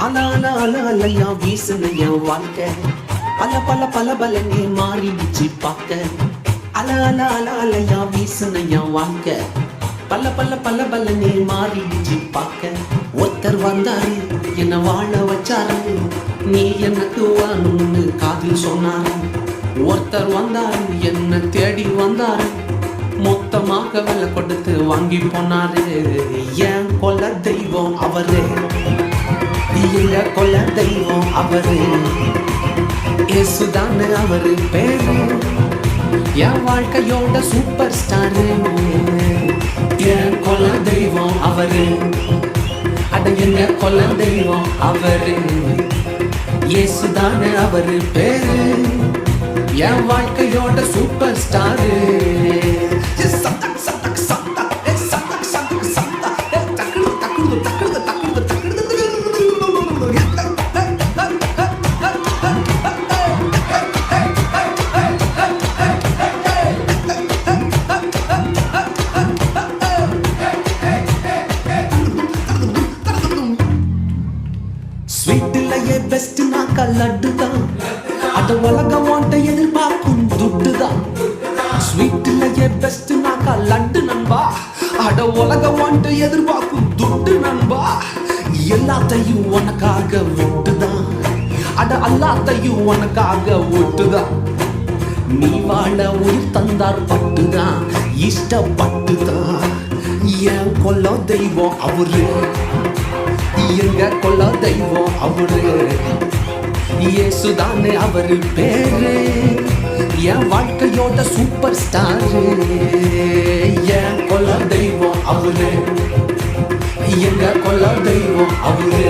அல அல அல அலையா வீசுன என் வாழ்க்கை பல பல பல பலனே மாறிடுச்சு பார்க்க. அல அல அல அலையா வீசுன என் வாழ்க்கை பல பல பல பலனே மாறிடுச்சு பார்க்க. ஒருத்தர் வந்தாரு என்ன வாழ வச்சாரு, நீ எனக்கு வான்னு காதில் சொன்னாரு. ஒருத்தர் வந்தாரு என்ன தேடி வந்தாரு, மொத்தமாக விலை கொடுத்து வாங்கி போனாரு. என் கொல்ல தெய்வம் அவரு, எங்க கொல்ல தெய்வம் அவரு, இயேசுதானே அவரு பேரு, என் வாழ்க்கையோட சூப்பர் ஸ்டாரு. என் கொல்ல தெய்வம் அவரு, அட எங்க கொல்ல தெய்வம் அவரு, இயேசுதானே அவரு பேரு, என் வாழ்க்கையோட சூப்பர் ஸ்டாரு. ஸ்வீட்டிலேயே பெஸ்ட் நாக்க லட்டு தான், அத உலகம் வாண்ட எதிர்பார்க்கும் துட்டு தான். ஸ்வீட்டிலேயே பெஸ்ட் நாக்க லட்டு நண்பா, அட உலகம் வாண்ட எதிர்பார்க்கும் துட்டு நண்பா. எல்லாத்தையும் உனக்காக விட்டுதான், அட எல்லாத்தையும் உனக்காக விட்டுதான். நீ வாழ உயிர் தந்தார் பட்டுதான், இஷ்டப்பட்டுதான். என் கொல்ல தெய்வம் அவரு, எங்க கொல்ல தெய்வம் அவரு, இயேசுதானே அவரு பேரு, என் வாழ்க்கையோட சூப்பர் ஸ்டாரு. என் கொல்ல தெய்வம் அவரு, எங்க கொல்ல தெய்வம் அவரு,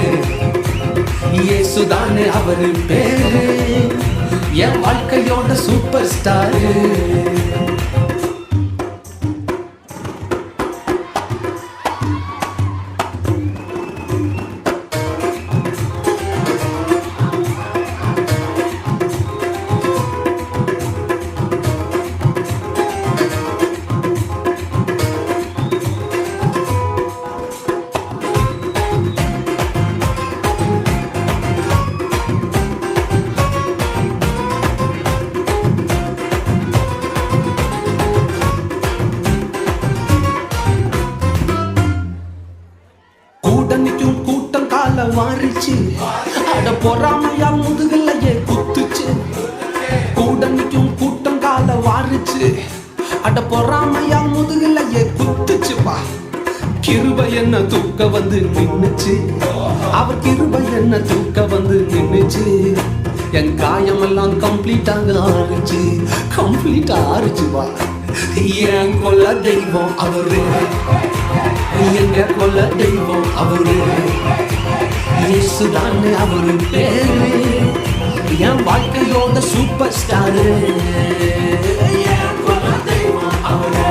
இயேசுதானே அவரு பேரு, என் வாழ்க்கையோட சூப்பர் ஸ்டாரு. கூட்டணிக்கும் கூட்டம் கால வாரிச்சு, அட பொறாமையா முதுகலையே குத்துச்சு. கூட்டணிக்கும் கூட்டம் கால வாரிச்சு, அட பொறாமையா முதுகலையே குத்துச்சுப்பா. கிருபை என்ன தூக்க வந்து நின்னுச்சு, அவர் கிருபை என்ன தூக்க வந்து நின்னுச்சு. என் காயமெல்லாம் கம்ப்ளீட்டாக ஆறுச்சு, கம்ப்ளீட்டா ஆறுச்சுப்பா. என் கொல்ல தெய்வம் அவரு, எங்க கொல்ல தெய்வம் அவரு, இயேசுதானே அவரு பேரு, என் வாழ்க்கையோட சூப்பர் ஸ்டாரு. என் கொல்ல தெய்வம் அவரு,